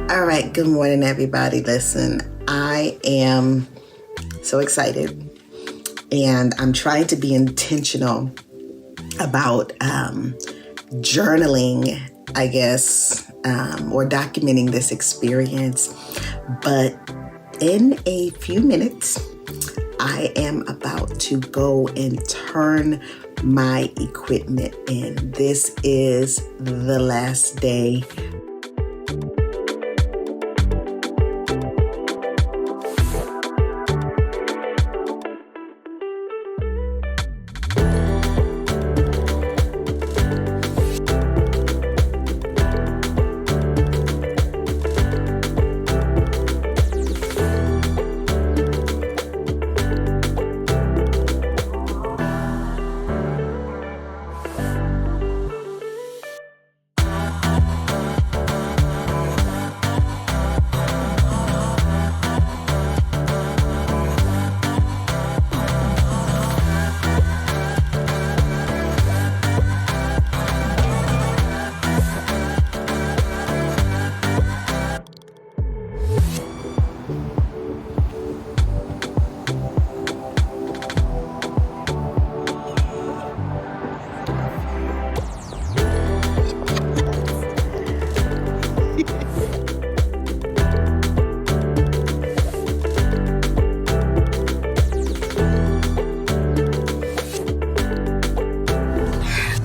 All right, good morning, everybody. Listen, I am so excited, and I'm trying to be intentional about journaling, I guess, or documenting this experience. But in a few minutes, I am about to go and turn my equipment in. This is the last day.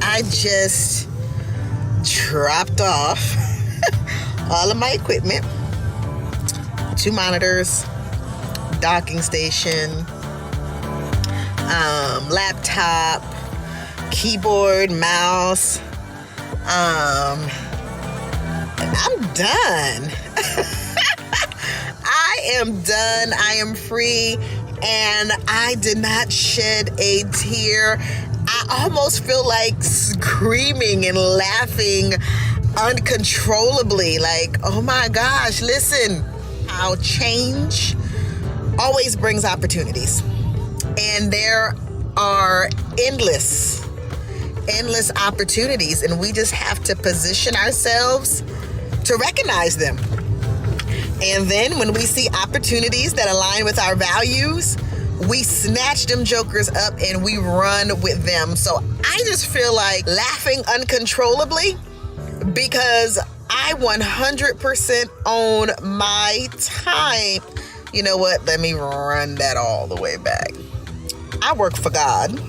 I just dropped off all of my equipment, 2 monitors, docking station, laptop, keyboard, mouse. I'm done. I am done. I am free, and I did not shed a tear. I almost feel like screaming and laughing uncontrollably. Like, oh my gosh, listen, how change always brings opportunities. And there are endless opportunities, and we just have to position ourselves to recognize them. And then when we see opportunities that align with our values, we snatch them jokers up and we run with them. So I just feel like laughing uncontrollably because I 100% own my time. You know what? Let me run that all the way back. I work for God.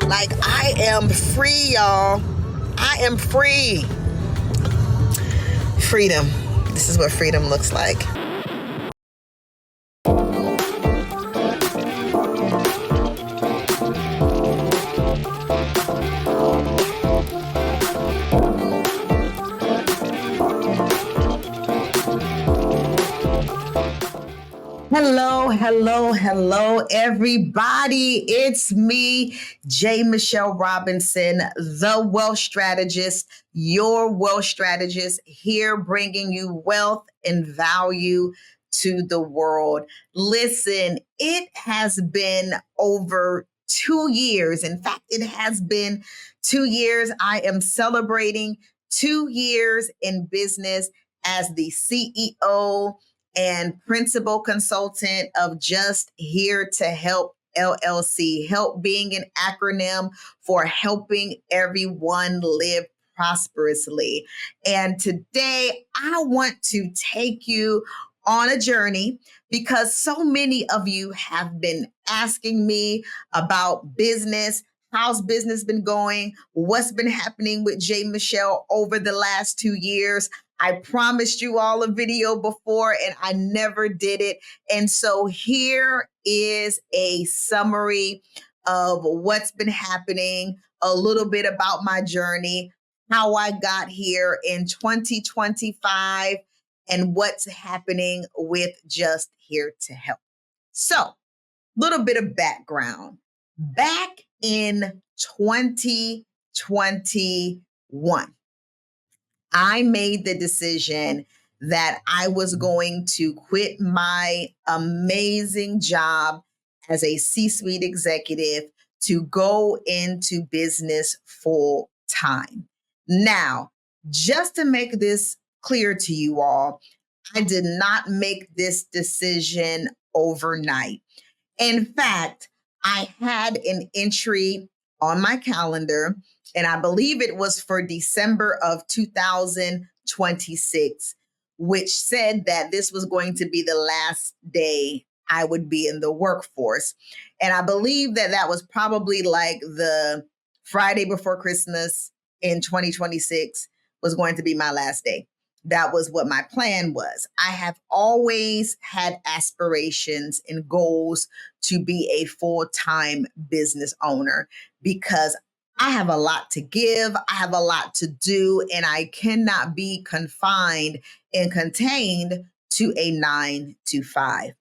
Like, I am free, y'all. I am free. Freedom. This is what freedom looks like. Hello, everybody. It's me, J. Michelle Robinson, the wealth strategist, your wealth strategist, here bringing you wealth and value to the world. Listen, it has been over 2 years. In fact, it has been 2 years. I am celebrating 2 years in business as the CEO and principal consultant of Just Here to Help LLC. Help being an acronym for helping everyone live prosperously. And today I want to take you on a journey because so many of you have been asking me about business. How's business been going? What's been happening with J. Michelle over the last 2 years? I promised you all a video before and I never did it. And so here is a summary of what's been happening, a little bit about my journey, how I got here in 2025, and what's happening with Just Here to Help. So, little bit of background. Back in 2021, I made the decision that I was going to quit my amazing job as a C suite executive to go into business full time. Now, just to make this clear to you all, I did not make this decision overnight. In fact, I had an entry on my calendar, and I believe it was for December of 2026, which said that this was going to be the last day I would be in the workforce. And I believe that that was probably like the Friday before Christmas in 2026 was going to be my last day. That was what my plan was. I have always had aspirations and goals to be a full-time business owner because I have a lot to give, I have a lot to do, and I cannot be confined and contained to a 9 to 5.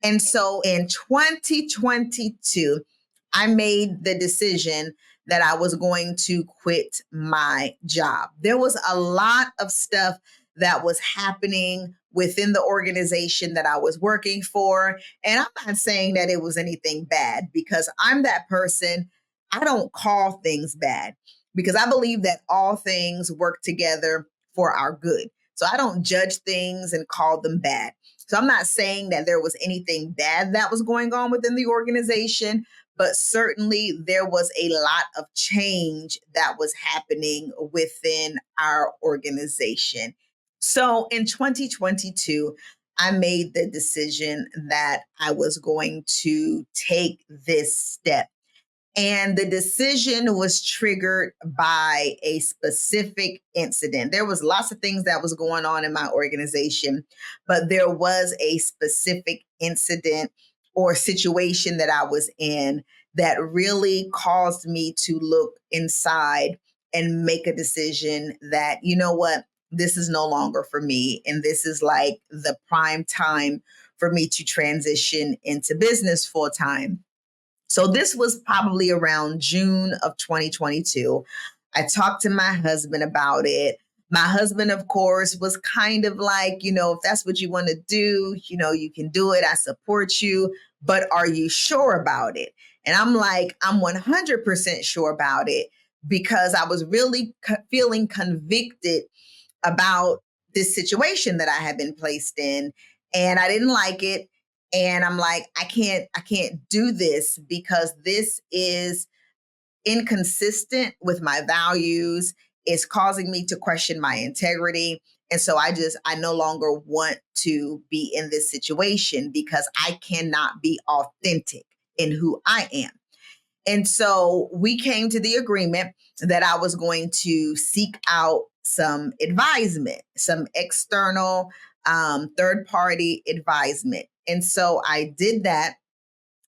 And so in 2022, I made the decision that I was going to quit my job. There was a lot of stuff that was happening within the organization that I was working for. And I'm not saying that it was anything bad because I'm that person. I don't call things bad because I believe that all things work together for our good. So I don't judge things and call them bad. So I'm not saying that there was anything bad that was going on within the organization, but certainly there was a lot of change that was happening within our organization. So in 2022, I made the decision that I was going to take this step. And the decision was triggered by a specific incident. There was lots of things that was going on in my organization, but there was a specific incident or situation that I was in that really caused me to look inside and make a decision that, you know what, this is no longer for me. And this is like the prime time for me to transition into business full time. So this was probably around June of 2022. I talked to my husband about it. My husband, of course, was kind of like, if that's what you want to do, you can do it. I support you, but are you sure about it? And I'm like, I'm 100% sure about it because I was really feeling convicted about this situation that I had been placed in, and I didn't like it. And I'm like, I can't do this because this is inconsistent with my values. It's causing me to question my integrity. And so I no longer want to be in this situation because I cannot be authentic in who I am. And so we came to the agreement that I was going to seek out some advisement, some external third party advisement. And so I did that.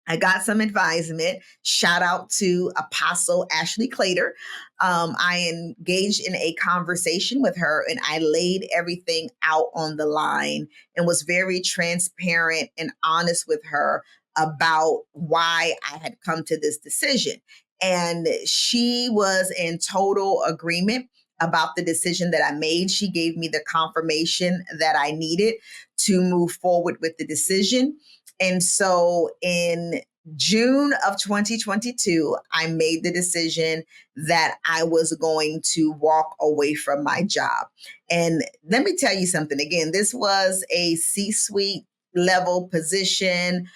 I got some advisement. Shout out to Apostle Ashley Clater. I engaged in a conversation with her and I laid everything out on the line and was very transparent and honest with her about why I had come to this decision. And she was in total agreement about the decision that I made. She gave me the confirmation that I needed to move forward with the decision. And so in June of 2022, I made the decision that I was going to walk away from my job. And let me tell you something again, this was a C suite level position.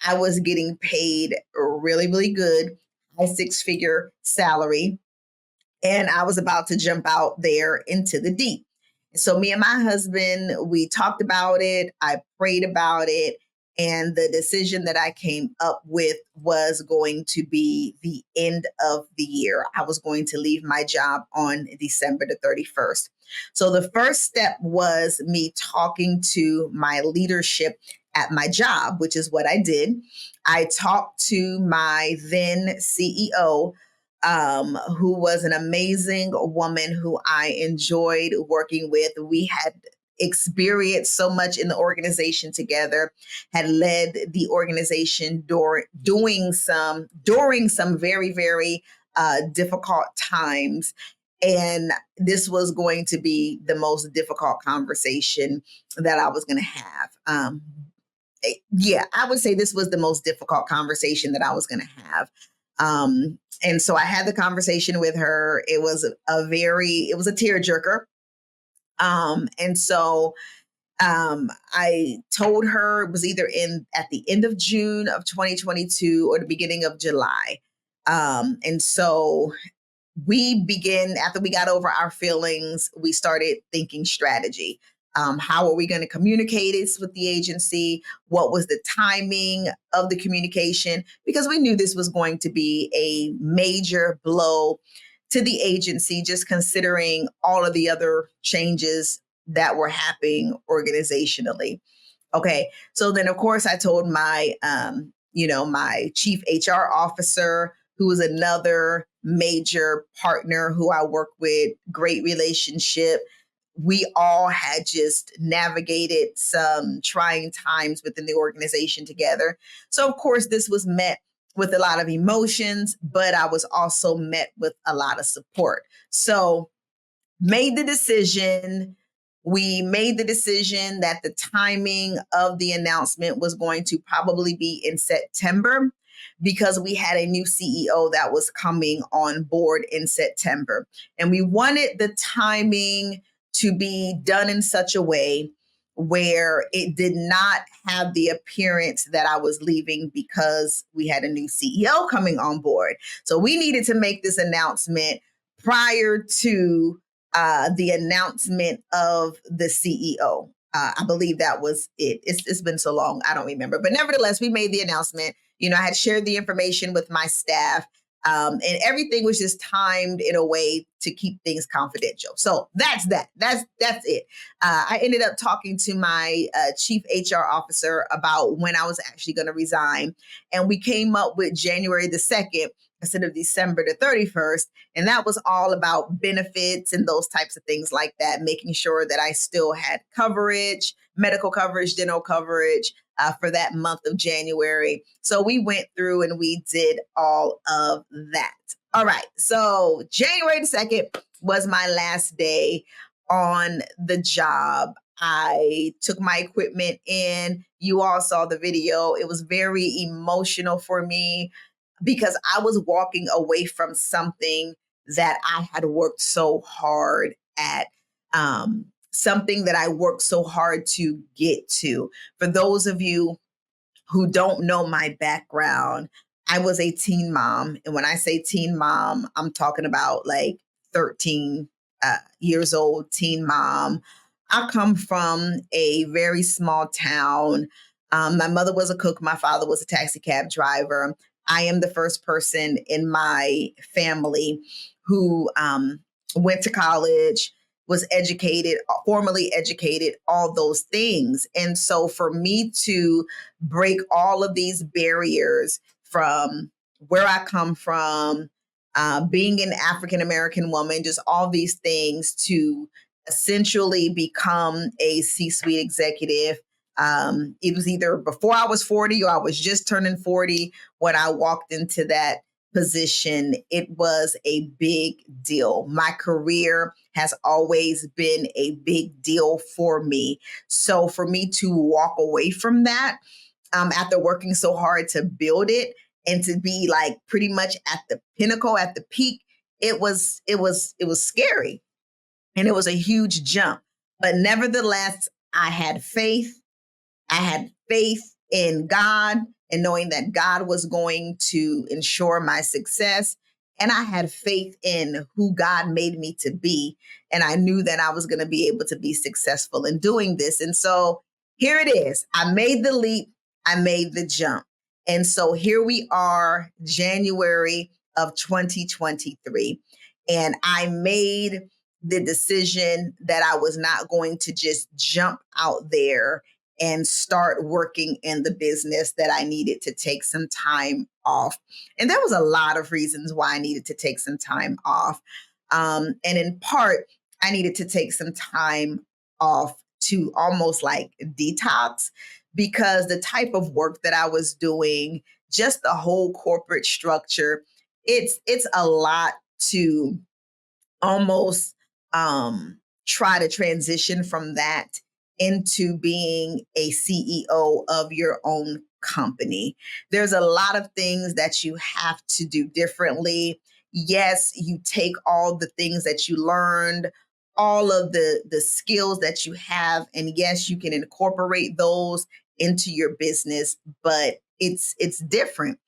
I was getting paid really, really good, high 6-figure salary. And I was about to jump out there into the deep. So me and my husband, we talked about it. I prayed about it. And the decision that I came up with was going to be the end of the year. I was going to leave my job on December the 31st. So the first step was me talking to my leadership at my job, which is what I did. I talked to my then CEO, who was an amazing woman who I enjoyed working with. We had experienced so much in the organization together, had led the organization during some very, very difficult times. And this was going to be the most difficult conversation that I was going to have. Yeah, I would say this was the most difficult conversation that I was going to have. And so I had the conversation with her. It was it was a tearjerker. And so I told her it was either at the end of June of 2022 or the beginning of July. And so after we got over our feelings, we started thinking strategy. How are we going to communicate this with the agency? What was the timing of the communication? Because we knew this was going to be a major blow to the agency, just considering all of the other changes that were happening organizationally. Okay. So then, of course, I told my chief HR officer, who was another major partner who I work with, great relationship. We all had just navigated some trying times within the organization together. So, of course, this was met with a lot of emotions, but I was also met with a lot of support. So, made the decision. We made the decision that the timing of the announcement was going to probably be in September because we had a new CEO that was coming on board in September. And we wanted the timing to be done in such a way where it did not have the appearance that I was leaving because we had a new CEO coming on board. So we needed to make this announcement prior to the announcement of the CEO. I believe that was it. It's been so long, I don't remember. But nevertheless, we made the announcement. I had shared the information with my staff, and everything was just timed in a way to keep things confidential. So that's that. That's it. I ended up talking to my chief HR officer about when I was actually going to resign, and we came up with January the 2nd instead of December the 31st. And that was all about benefits and those types of things like that, making sure that I still had coverage, medical coverage, dental coverage for that month of January. So we went through and we did all of that. All right. So January the 2nd was my last day on the job. I took my equipment in. You all saw the video. It was very emotional for me because I was walking away from something that I had worked so hard at, something that I worked so hard to get to. For those of you who don't know my background, I was a teen mom. And when I say teen mom, I'm talking about like 13 years old teen mom. I come from a very small town. My mother was a cook. My father was a taxi cab driver. I am the first person in my family who went to college, was educated, formally educated, all those things. And so for me to break all of these barriers from where I come from, being an African American woman, just all these things to essentially become a C-suite executive. It was either before I was 40 or I was just turning 40 when I walked into that position. It was a big deal. My career has always been a big deal for me. So for me to walk away from that, after working so hard to build it and to be like pretty much at the pinnacle, at the peak, it was scary. And it was a huge jump. But nevertheless, I had faith. I had faith in God and knowing that God was going to ensure my success. And I had faith in who God made me to be. And I knew that I was going to be able to be successful in doing this. And so here it is. I made the leap. I made the jump. And so here we are, January of 2023. And I made the decision that I was not going to just jump out there and start working in the business, that I needed to take some time off. And there was a lot of reasons why I needed to take some time off. And in part, I needed to take some time off to almost like detox because the type of work that I was doing, just the whole corporate structure, it's a lot to almost try to transition from that into being a CEO of your own company. There's a lot of things that you have to do differently. Yes, you take all the things that you learned, all of the skills that you have, and yes, you can incorporate those into your business, but it's different.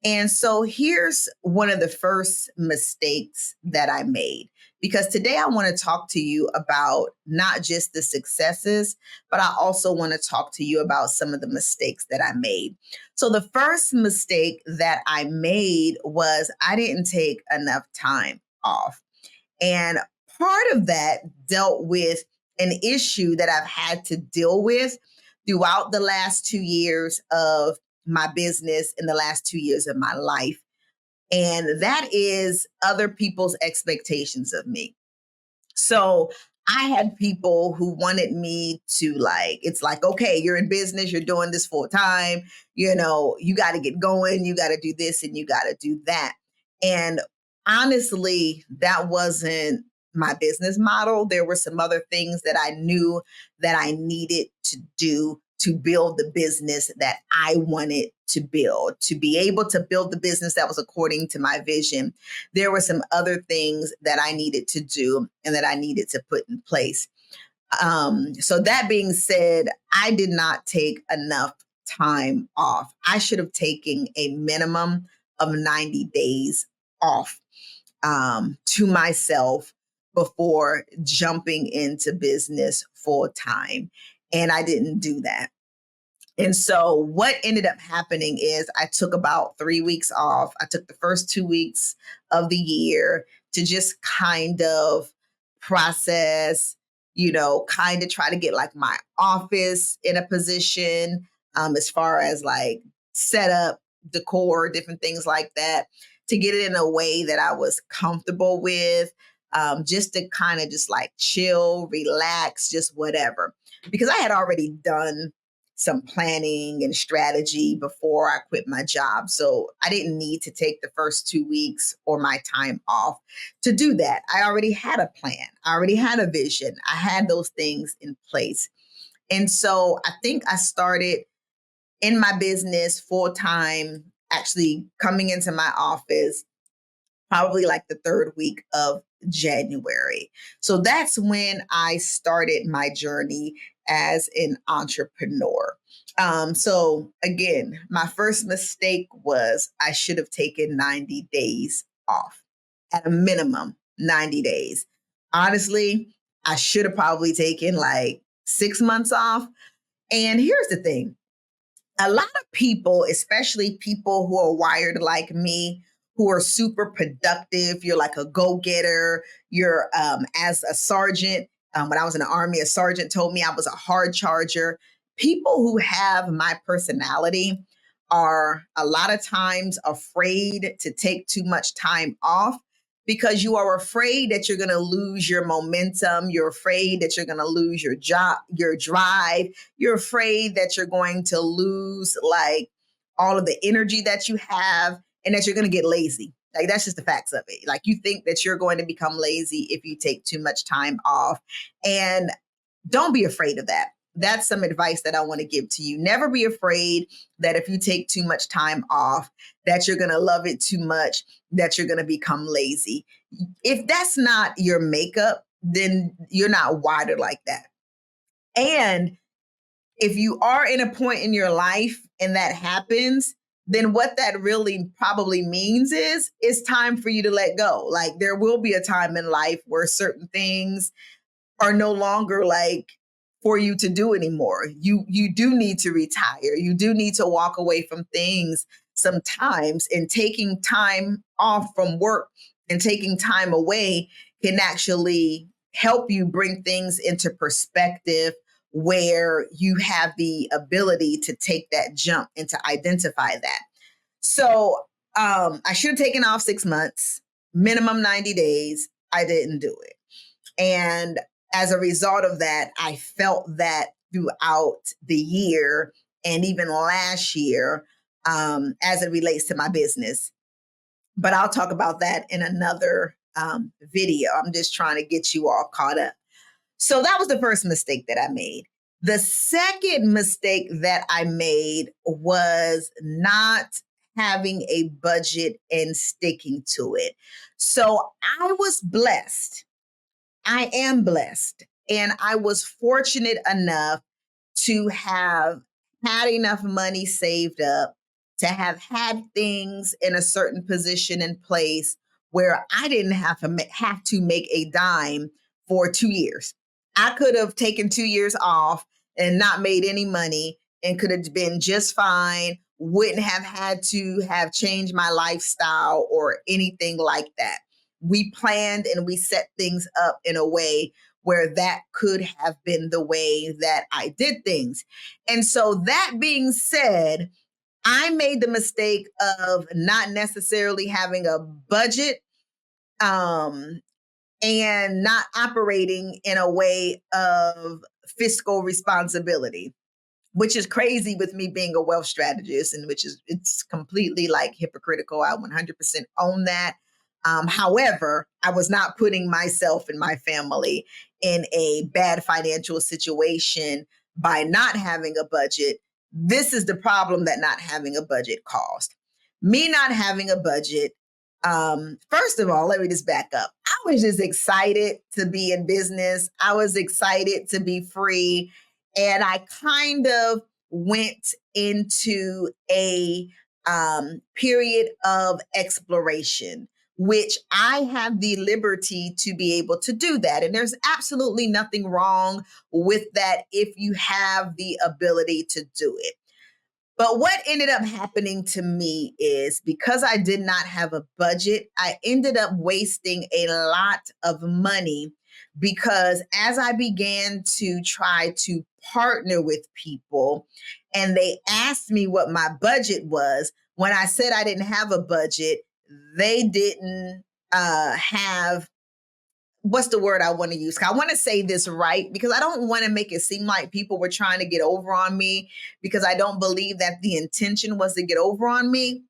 And so here's one of the first mistakes that I made. Because today I want to talk to you about not just the successes, but I also want to talk to you about some of the mistakes that I made. So the first mistake that I made was I didn't take enough time off. And part of that dealt with an issue that I've had to deal with throughout the last 2 years of my business, in the last 2 years of my life. And that is other people's expectations of me. So I had people who wanted me to like, it's like, okay, you're in business, you're doing this full time, you got to get going, you got to do this and you got to do that. And honestly, that wasn't my business model. There were some other things that I knew that I needed to do to build the business that I wanted to build, to be able to build the business that was according to my vision. There were some other things that I needed to do and that I needed to put in place. So that being said, I did not take enough time off. I should have taken a minimum of 90 days off to myself before jumping into business full time. And I didn't do that. And so what ended up happening is I took about 3 weeks off. I took the first 2 weeks of the year to just kind of process, kind of try to get like my office in a position as far as like setup, decor, different things like that, to get it in a way that I was comfortable with, just to kind of just like chill, relax, just whatever. Because I had already done some planning and strategy before I quit my job. So I didn't need to take the first 2 weeks or my time off to do that. I already had a plan. I already had a vision. I had those things in place. And so I think I started in my business full time, actually coming into my office probably like the third week of January. So that's when I started my journey as an entrepreneur. So again, my first mistake was I should have taken 90 days off at a minimum, 90 days. Honestly, I should have probably taken like 6 months off. And here's the thing, a lot of people, especially people who are wired like me, who are super productive, you're like a go-getter, you're as a sergeant, when I was in the Army, a sergeant told me I was a hard charger. People who have my personality are a lot of times afraid to take too much time off because you are afraid that you're going to lose your momentum. You're afraid that you're going to lose your job, your drive. You're afraid that you're going to lose like all of the energy that you have and that you're going to get lazy. Like that's just the facts of it. Like you think that you're going to become lazy if you take too much time off. And don't be afraid of that. That's some advice that I want to give to you. Never be afraid that if you take too much time off, that you're going to love it too much, that you're going to become lazy. If that's not your makeup, then you're not wired like that. And if you are in a point in your life and that happens, then what that really probably means is it's time for you to let go. Like there will be a time in life where certain things are no longer like for you to do anymore. You do need to retire. You do need to walk away from things sometimes, and taking time off from work and taking time away can actually help you bring things into perspective where you have the ability to take that jump and to identify that. So I should have taken off 6 months, minimum 90 days. I didn't do it. And as a result of that, I felt that throughout the year and even last year, as it relates to my business. But I'll talk about that in another video. I'm just trying to get you all caught up. So that was the first mistake that I made. The second mistake that I made was not having a budget and sticking to it. So I was blessed. I am blessed. And I was fortunate enough to have had enough money saved up, to have had things in a certain position in place where I didn't have to make a dime for 2 years. I could have taken 2 years off and not made any money and could have been just fine, wouldn't have had to have changed my lifestyle or anything like that. We planned and we set things up in a way where that could have been the way that I did things. And so, that being said, I made the mistake of not necessarily having a budget, and not operating in a way of fiscal responsibility, which is crazy with me being a wealth strategist, and which is, it's completely like hypocritical. I 100% own that. However, I was not putting myself and my family in a bad financial situation by not having a budget. This is the problem that not having a budget caused. Me not having a budget. First of all, let me just back up. I was just excited to be in business. I was excited to be free. And I kind of went into a period of exploration, which I have the liberty to be able to do that. And there's absolutely nothing wrong with that if you have the ability to do it. But what ended up happening to me is, because I did not have a budget, I ended up wasting a lot of money, because as I began to try to partner with people and they asked me what my budget was, when I said I didn't have a budget, they didn't have, what's the word I want to use? I want to say this right, because I don't want to make it seem like people were trying to get over on me, because I don't believe that the intention was to get over on me.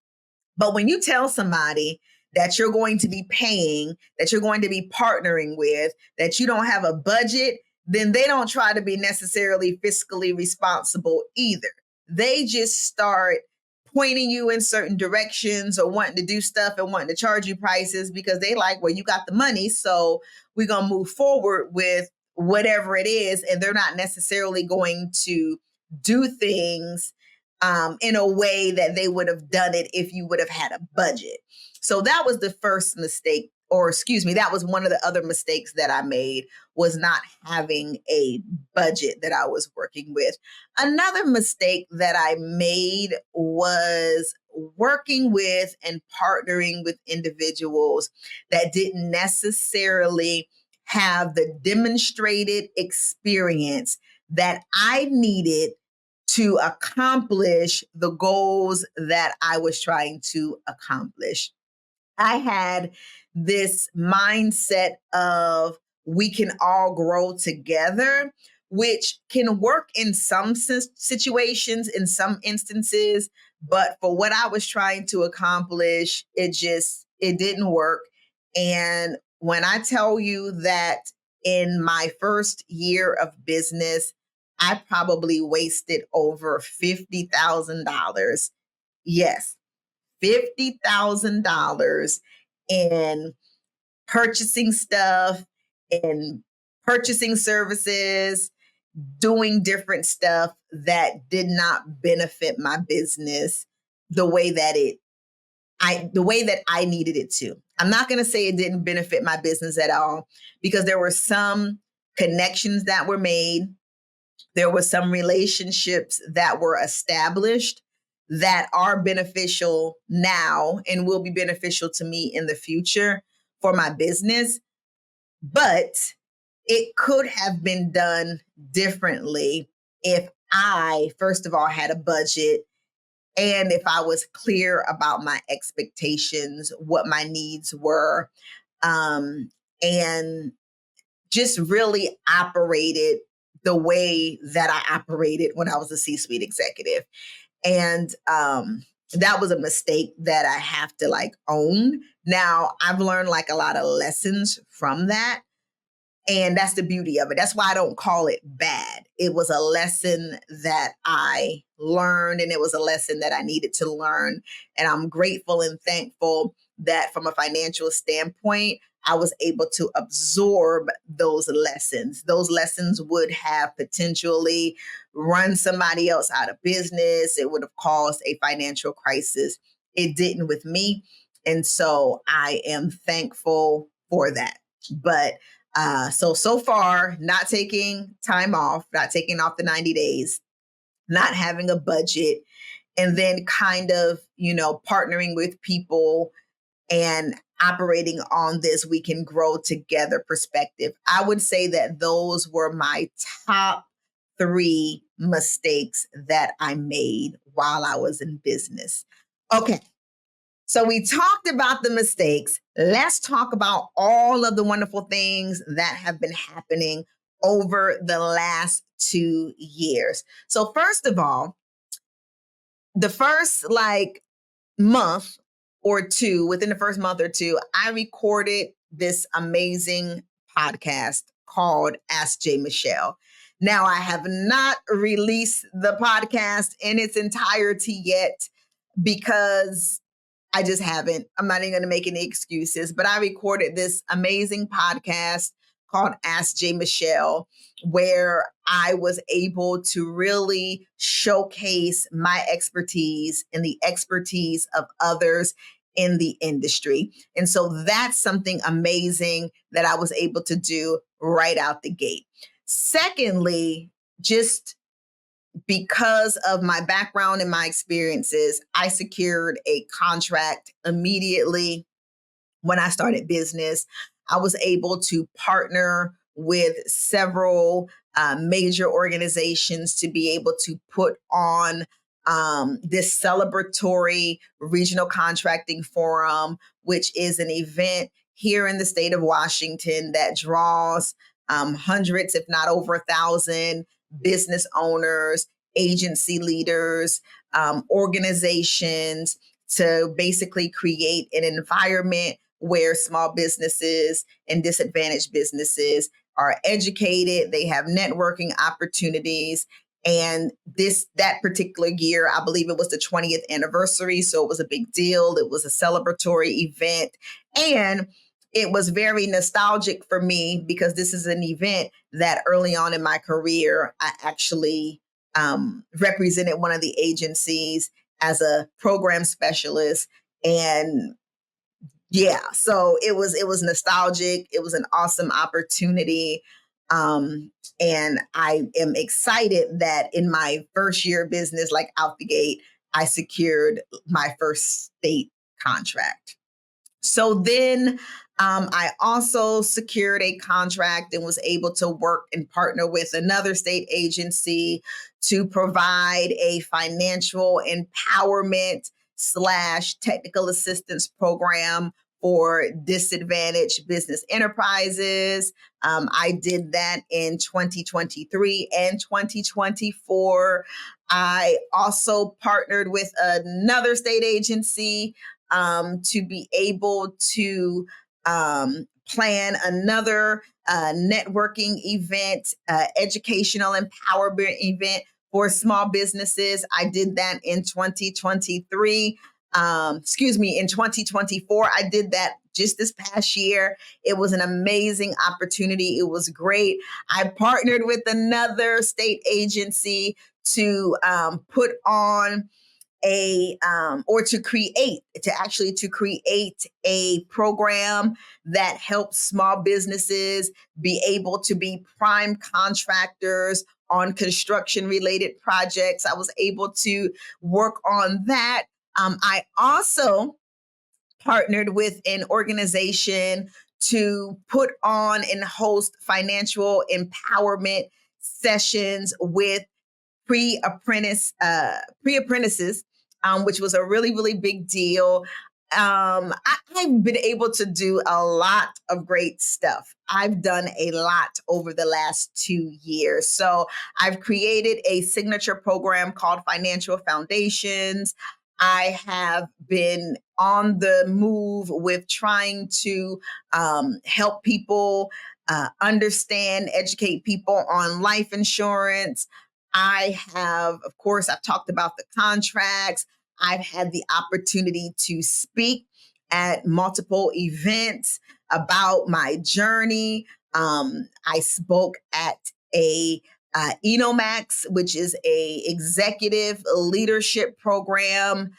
But when you tell somebody that you're going to be paying, that you're going to be partnering with, that you don't have a budget, then they don't try to be necessarily fiscally responsible either. They just start pointing you in certain directions or wanting to do stuff and wanting to charge you prices because they like, well, you got the money, so we're going to move forward with whatever it is. And they're not necessarily going to do things in a way that they would have done it if you would have had a budget. So that was the first mistake, or excuse me, that was one of the other mistakes that I made, was not having a budget that I was working with. Another mistake that I made was working with and partnering with individuals that didn't necessarily have the demonstrated experience that I needed to accomplish the goals that I was trying to accomplish. I had this mindset of, we can all grow together, which can work in some situations, in some instances. But for what I was trying to accomplish, it didn't work. And when I tell you that in my first year of business, I probably wasted over $50,000. Yes, $50,000 in purchasing stuff and purchasing services, doing different stuff that did not benefit my business the way that I needed it to. I'm not going to say it didn't benefit my business at all, because there were some connections that were made. There were some relationships that were established that are beneficial now and will be beneficial to me in the future for my business. But it could have been done differently if I, first of all, had a budget, and if I was clear about my expectations, what my needs were, and just really operated the way that I operated when I was a C-suite executive. And that was a mistake that I have to like own. Now, I've learned like a lot of lessons from that. And that's the beauty of it. That's why I don't call it bad. It was a lesson that I learned, and it was a lesson that I needed to learn. And I'm grateful and thankful that from a financial standpoint, I was able to absorb those lessons. Those lessons would have potentially run somebody else out of business. It would have caused a financial crisis. It didn't with me. And so I am thankful for that. But so far, not taking time off, not taking off the 90 days, not having a budget, and then kind of, partnering with people and operating on this we can grow together perspective. I would say that those were my top 3 mistakes that I made while I was in business. Okay. So we talked about the mistakes. Let's talk about all of the wonderful things that have been happening over the last 2 years. So first of all, the first month or two, within the first month or two, I recorded this amazing podcast called Ask J. Michelle. Now, I have not released the podcast in its entirety yet because I just haven't. I'm not even going to make any excuses, but I recorded this amazing podcast called Ask J. Michelle, where I was able to really showcase my expertise and the expertise of others in the industry. And so that's something amazing that I was able to do right out the gate. Secondly, just because of my background and my experiences, I secured a contract immediately when I started business. I was able to partner with several major organizations to be able to put on this celebratory regional contracting forum, which is an event here in the state of Washington that draws hundreds, if not over 1,000 business owners, agency leaders, organizations to basically create an environment where small businesses and disadvantaged businesses are educated, they have networking opportunities. And that particular year, I believe it was the 20th anniversary. So it was a big deal. It was a celebratory event. And it was very nostalgic for me because this is an event that early on in my career, I actually represented one of the agencies as a program specialist. And yeah, so it was nostalgic. It was an awesome opportunity. And I am excited that in my first year of business, like out the gate, I secured my first state contract. So then I also secured a contract and was able to work and partner with another state agency to provide a financial empowerment / technical assistance program for disadvantaged business enterprises. I did that in 2023 and 2024. I also partnered with another state agency to be able to plan another networking event, educational empowerment event for small businesses. I did that in 2023. In 2024. I did that just this past year. It was an amazing opportunity. It was great. I partnered with another state agency to put on to create a program that helps small businesses be able to be prime contractors on construction related projects. I was able to work on that. I also partnered with an organization to put on and host financial empowerment sessions with pre-apprentices, which was a really, really big deal. I've been able to do a lot of great stuff. I've done a lot over the last 2 years. So I've created a signature program called Financial Foundations. I have been on the move with trying to help people understand, educate people on life insurance. I have, of course, I've talked about the contracts. I've had the opportunity to speak at multiple events about my journey. I spoke at a Enomax, which is a executive leadership program.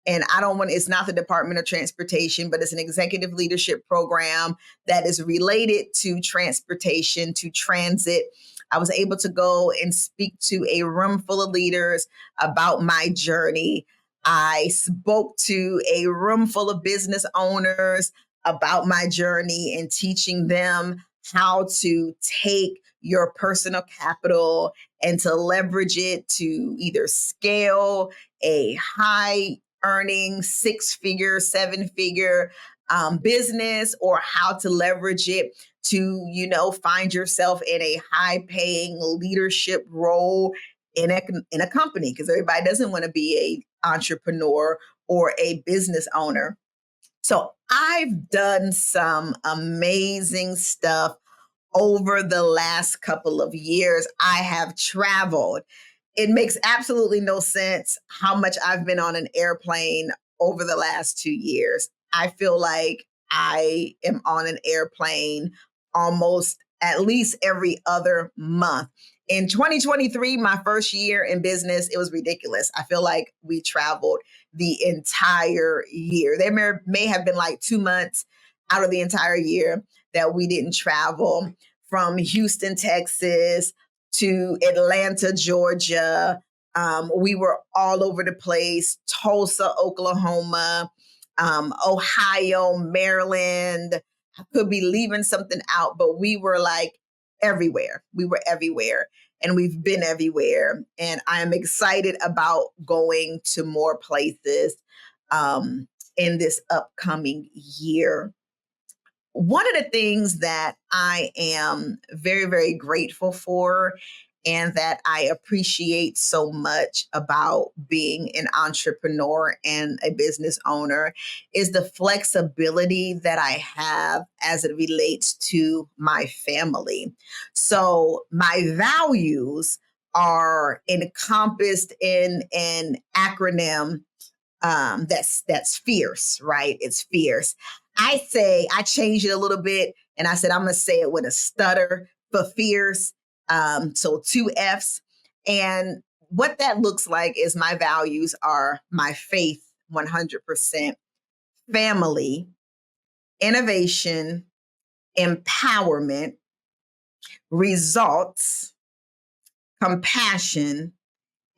And I don't want, it's not the Department of Transportation, but it's an executive leadership program that is related to transportation, to transit. I was able to go and speak to a room full of leaders about my journey. I spoke to a room full of business owners about my journey and teaching them how to take your personal capital and to leverage it to either scale a high earning 6-figure, 7-figure business, or how to leverage it to, find yourself in a high paying leadership role in a company, because everybody doesn't want to be a entrepreneur or a business owner. So I've done some amazing stuff over the last couple of years. I have traveled. It makes absolutely no sense how much I've been on an airplane over the last 2 years. I feel like I am on an airplane almost at least every other month. In 2023, my first year in business, it was ridiculous. I feel like we traveled the entire year. There may have been like 2 months out of the entire year that we didn't travel, from Houston, Texas to Atlanta, Georgia. We were all over the place: Tulsa, Oklahoma, Ohio, Maryland. I could be leaving something out, but we were like everywhere. We were everywhere, and we've been everywhere. And I am excited about going to more places in this upcoming year. One of the things that I am very, very grateful for and that I appreciate so much about being an entrepreneur and a business owner is the flexibility that I have as it relates to my family. So, my values are encompassed in an acronym that's fierce, right? It's fierce. I changed it a little bit and I said I'm gonna say it with a stutter for fierce. So 2 F's. And what that looks like is my values are my faith, 100%, family, innovation, empowerment, results, compassion,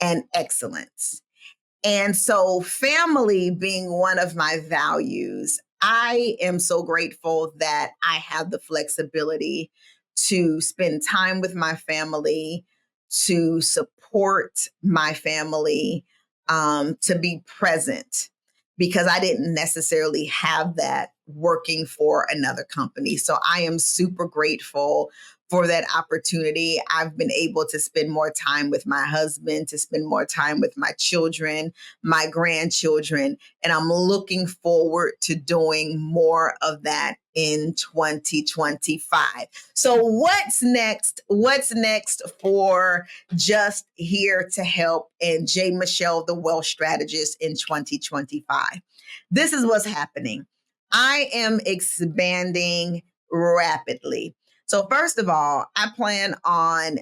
and excellence. And so, family being one of my values, I am so grateful that I have the flexibility to spend time with my family, to support my family, to be present, because I didn't necessarily have that working for another company. So, I am super grateful for that opportunity. I've been able to spend more time with my husband, to spend more time with my children, my grandchildren, and I'm looking forward to doing more of that in 2025. So what's next? What's next for Just Here to Help and J. Michelle, the Wealth Strategist, in 2025? This is what's happening. I am expanding rapidly. So first of all, I plan on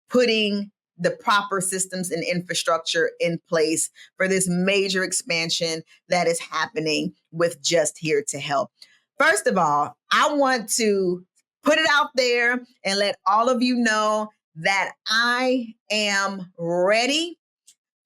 putting the proper systems and infrastructure in place for this major expansion that is happening with Just Here to Help. First of all, I want to put it out there and let all of you know that I am ready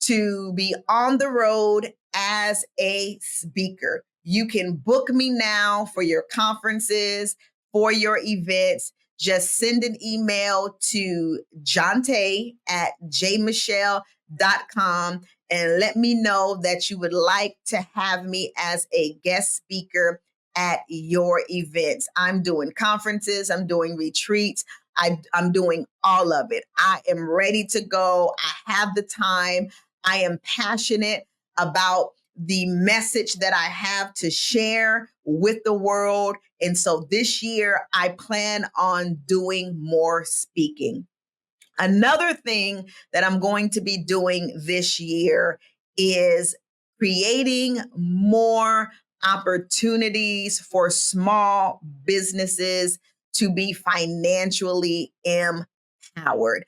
to be on the road as a speaker. You can book me now for your conferences, for your events. Just send an email to Jonte at jmichelle.com jmichellerobinson.com and let me know that you would like to have me as a guest speaker at your events. I'm doing conferences, I'm doing retreats, I'm doing all of it. I am ready to go. I have the time. I am passionate about the message that I have to share with the world. And so this year, I plan on doing more speaking. Another thing that I'm going to be doing this year is creating more opportunities for small businesses to be financially empowered.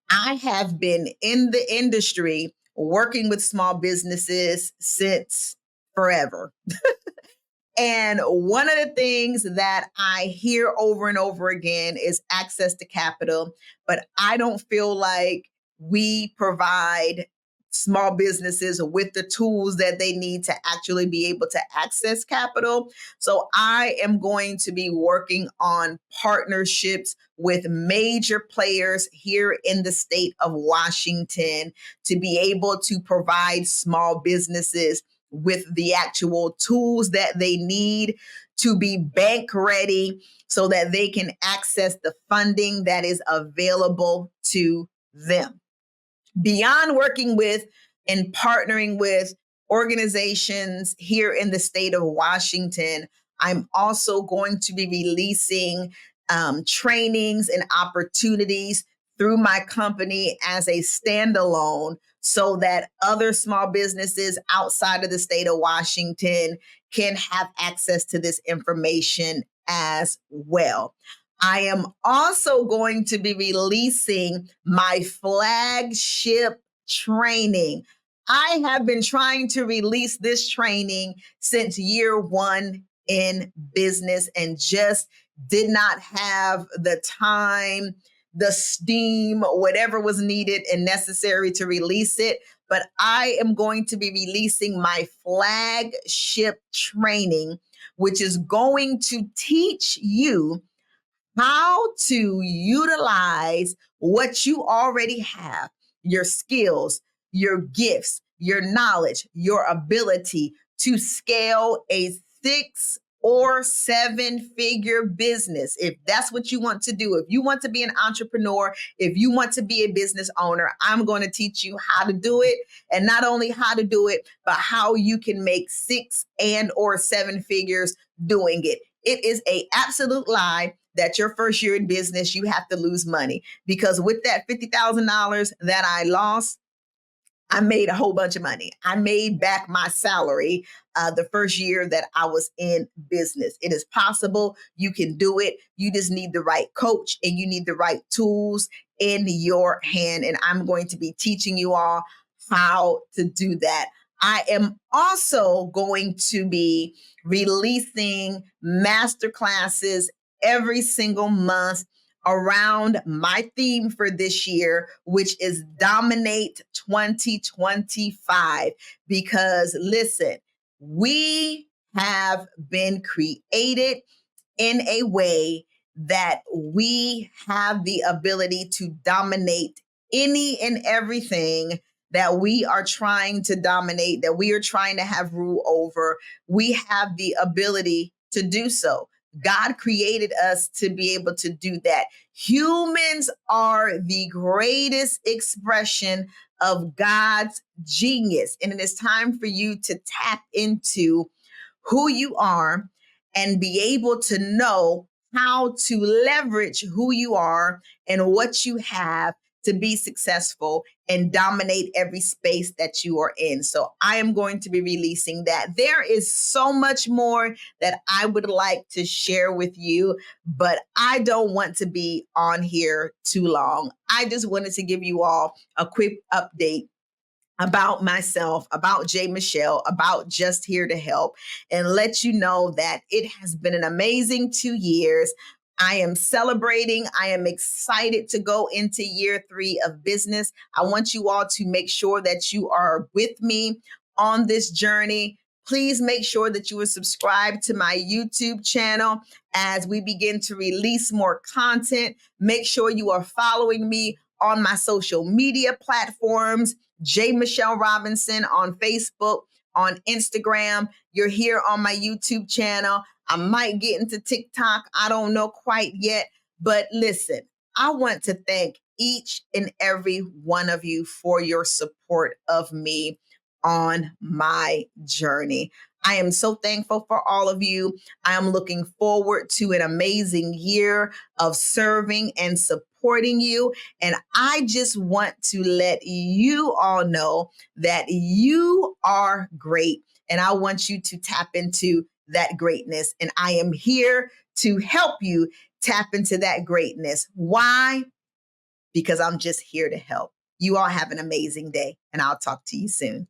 I have been in the industry working with small businesses since forever. And one of the things that I hear over and over again is access to capital, but I don't feel like we provide small businesses with the tools that they need to actually be able to access capital. So I am going to be working on partnerships with major players here in the state of Washington to be able to provide small businesses with the actual tools that they need to be bank ready so that they can access the funding that is available to them. Beyond working with and partnering with organizations here in the state of Washington, I'm also going to be releasing trainings and opportunities through my company as a standalone so that other small businesses outside of the state of Washington can have access to this information as well. I am also going to be releasing my flagship training. I have been trying to release this training since year one in business and just did not have the time, the steam, whatever was needed and necessary to release it. But I am going to be releasing my flagship training, which is going to teach you how to utilize what you already have, your skills, your gifts, your knowledge, your ability to scale a 6 or 7 figure business. If that's what you want to do, if you want to be an entrepreneur, if you want to be a business owner, I'm going to teach you how to do it. And not only how to do it, but how you can make 6 and or 7 figures doing it. It is an absolute lie that your first year in business, you have to lose money, because with that $50,000 that I lost, I made a whole bunch of money. I made back my salary the first year that I was in business. It is possible. You can do it. You just need the right coach and you need the right tools in your hand. And I'm going to be teaching you all how to do that. I am also going to be releasing master classes every single month around my theme for this year, which is Dominate 2025. Because listen, we have been created in a way that we have the ability to dominate any and everything that we are trying to dominate, that we are trying to have rule over. We have the ability to do so. God created us to be able to do that. Humans are the greatest expression of God's genius. And it is time for you to tap into who you are and be able to know how to leverage who you are and what you have to be successful and dominate every space that you are in. So I am going to be releasing that. There is so much more that I would like to share with you, but I don't want to be on here too long. I just wanted to give you all a quick update about myself, about J. Michelle, about Just Here to Help, and let you know that it has been an amazing 2 years. I am celebrating. I am excited to go into year 3 of business. I want you all to make sure that you are with me on this journey. Please make sure that you are subscribed to my YouTube channel as we begin to release more content. Make sure you are following me on my social media platforms. J. Michelle Robinson on Facebook, on Instagram. You're here on my YouTube channel. I might get into TikTok. I don't know quite yet. But listen, I want to thank each and every one of you for your support of me on my journey. I am so thankful for all of you. I am looking forward to an amazing year of serving and supporting you. And I just want to let you all know that you are great. And I want you to tap into that greatness. And I am here to help you tap into that greatness. Why? Because I'm just here to help. You all have an amazing day, and I'll talk to you soon.